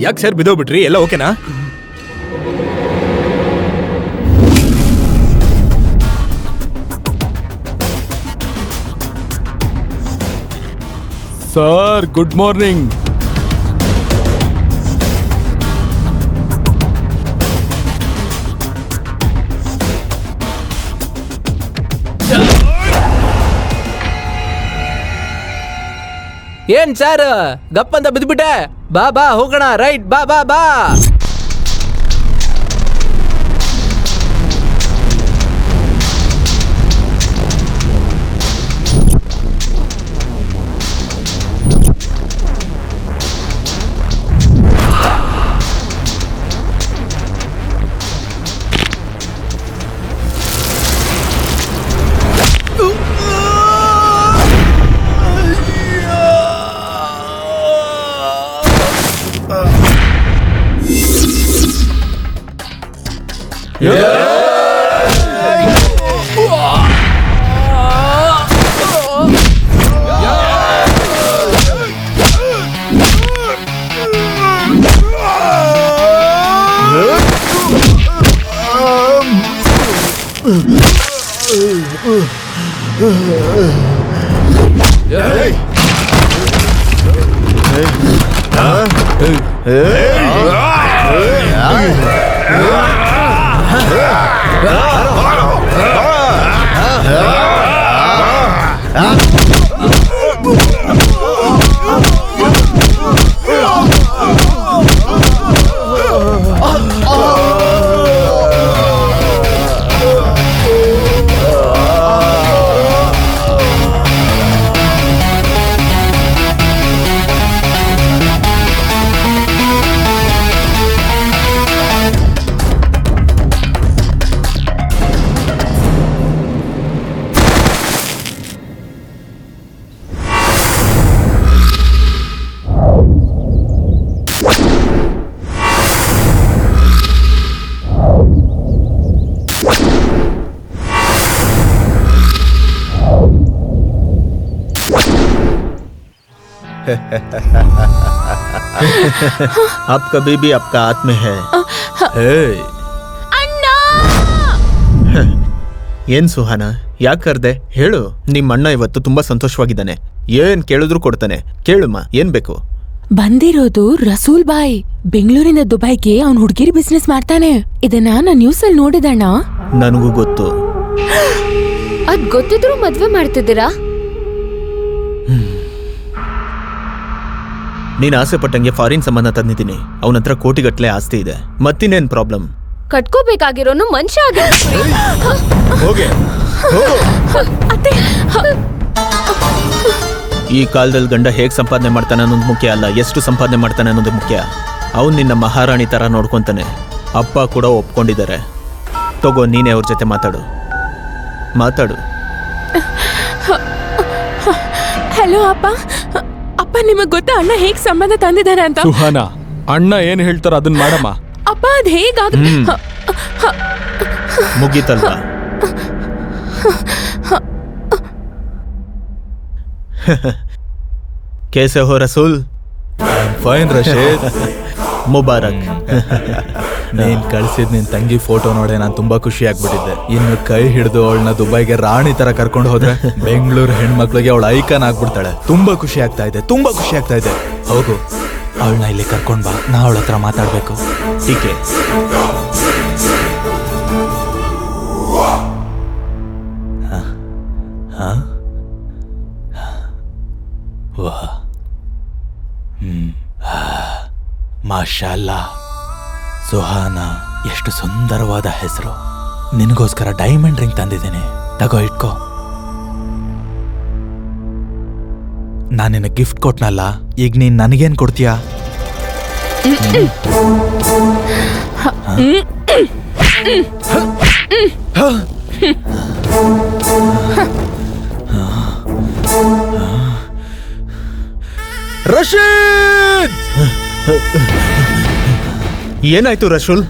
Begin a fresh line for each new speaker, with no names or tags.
ಯಾಕೆ ಸರ್ ಬಿದ್ದೋಗ್ಬಿಟ್ರಿ? ಎಲ್ಲ ಓಕೆನಾ?
Sir good morning.
ಏನ್ ಸರ್ ಗಪ್ಪಂತ ಬಿದ್ಬಿಟ್ಟೆ? ಬಾ ಬಾ ಹೋಗೋಣ, ರೈಟ್, ಬಾ ಬಾ ಬಾ.
आपका बेबी आपका हाथ में है. ಏನ್ ಸುಹಾನ, ಯಾಕೆ ಕರ್ದೆ ಹೇಳು? ನಿಮ್ಮ ಅಣ್ಣ ಇವತ್ತು ತುಂಬಾ ಸಂತೋಷವಾಗಿದ್ದಾನೆ. ಏನ್ ಕೇಳಿದ್ರು ಕೊಡ್ತಾನೆ. ಕೇಳುಮ್ಮ, ಏನ್ ಬೇಕು?
ಬಂದಿರೋದು ರಸೂಲ್ ಬಾಯ್. ಬೆಂಗಳೂರಿನ ದುಬೈಗೆ ಅವ್ನ್ ಹುಡುಗಿರಿ ಬಿಸ್ನೆಸ್ ಮಾಡ್ತಾನೆ. ಇದನ್ನ ನಾನು ನ್ಯೂಸ್ ಅಲ್ಲಿ ನೋಡಿದಣ್ಣ.
ನನಗೂ ಗೊತ್ತು.
ಅದ್ ಗೊತ್ತಿದ್ರು ಮದ್ವೆ ಮಾಡ್ತಿದ್ದೀರಾ?
ನೀನ್ ಆಸೆ ಪಟ್ಟಂಗೆ ಫಾರಿನ್ ಸಂಬಂಧ ತಂದಿದ್ದೀನಿ. ಅವನತ್ರ ಕೋಟಿಗಟ್ಲೆ ಆಸ್ತಿ ಇದೆ. ಮತ್ತಿನ್ನೇನ್ ಪ್ರಾಬ್ಲಮ್?
ಕಟ್ಕೋಬೇಕಾಗಿರೋನು ಮನುಷ್ಯ
ಹೋಗೆ. ಈ ಕಾಲದಲ್ಲಿ ಗಂಡ ಹೇಗ್ ಸಂಪಾದನೆ ಮಾಡ್ತಾನೆ ಅನ್ನೋದು ಮುಖ್ಯ ಅಲ್ಲ, ಎಷ್ಟು ಸಂಪಾದನೆ ಮಾಡ್ತಾನೆ ಅನ್ನೋದು ಮುಖ್ಯ. ಅವನು ನಿನ್ನ ಮಹಾರಾಣಿ ತರ ನೋಡ್ಕೊಂತಾನೆ. ಅಪ್ಪ ಕೂಡ ಒಪ್ಕೊಂಡಿದ್ದಾರೆ. ತಗೋ, ನೀನೇ ಅವ್ರ ಜೊತೆ ಮಾತಾಡು.
ಹಲೋ ಅಪ್ಪ. ಅಪ್ಪ, ನಿಮಗ್ ಗೊತ್ತಾ ಅಣ್ಣ ಹೇಗ್ ಸಂಬಂಧ ತಂದಿದ್ದಾನೆ ಅಂತ?
ಸುಹಾನ, ಅಣ್ಣ ಏನ್ ಹೇಳ್ತಾರ ಅದನ್ನ ಮಾಡಮ್ಮ.
ಅಪ್ಪ, ಅದ್ ಹೇಗಾಗ
ಮುಗೀತಲ್ವಾ? कैसे हो रसूल?
ಫೈನ್ ರಶೀದ್.
ಮುಬಾರಕ್.
ನೀನ್ ಕಳ್ಸಿದ್ ನಿನ್ ತಂಗಿ ಫೋಟೋ ನೋಡಿ ನಾನು ತುಂಬಾ ಖುಷಿ ಆಗ್ಬಿಟ್ಟಿದ್ದೆ. ಇನ್ನು ಕೈ ಹಿಡಿದು ಅವಳನ್ನ ದುಬೈಗೆ ರಾಣಿ ತರ ಕರ್ಕೊಂಡು ಹೋದ್ರೆ ಬೆಂಗಳೂರು ಹೆಣ್ಮಕ್ಳಿಗೆ ಅವಳ ಐಕಾನ್ ಆಗ್ಬಿಡ್ತಾಳೆ. ತುಂಬಾ ಖುಷಿ ಆಗ್ತಾ ಇದೆ. ಹೋಗು, ಅವಳನ್ನ ಇಲ್ಲಿ ಕರ್ಕೊಂಡ್ ಬಾ. ನಾ ಅವಳ ಹತ್ರ ಮಾತಾಡ್ಬೇಕು.
ಟೀಕೆ
ಮಾಶಾಅಲ್ಲಾ, ಸುಹಾನಾ ಎಷ್ಟು ಸುಂದರವಾದ ಹೆಸರು. ನಿನಗೋಸ್ಕರ ಡೈಮಂಡ್ ರಿಂಗ್ ತಂದಿದ್ದೀನಿ, ತಗೋ ಇಟ್ಕೋ. ನಾನು ನಿನಗೆ ಗಿಫ್ಟ್ ಕೊಟ್ನಲ್ಲ, ಈಗ ನೀನ್ ನನಗೇನ್ ಕೊಡ್ತೀಯಾ?
ಏನಾಯ್ತು ರಶೂಲ್?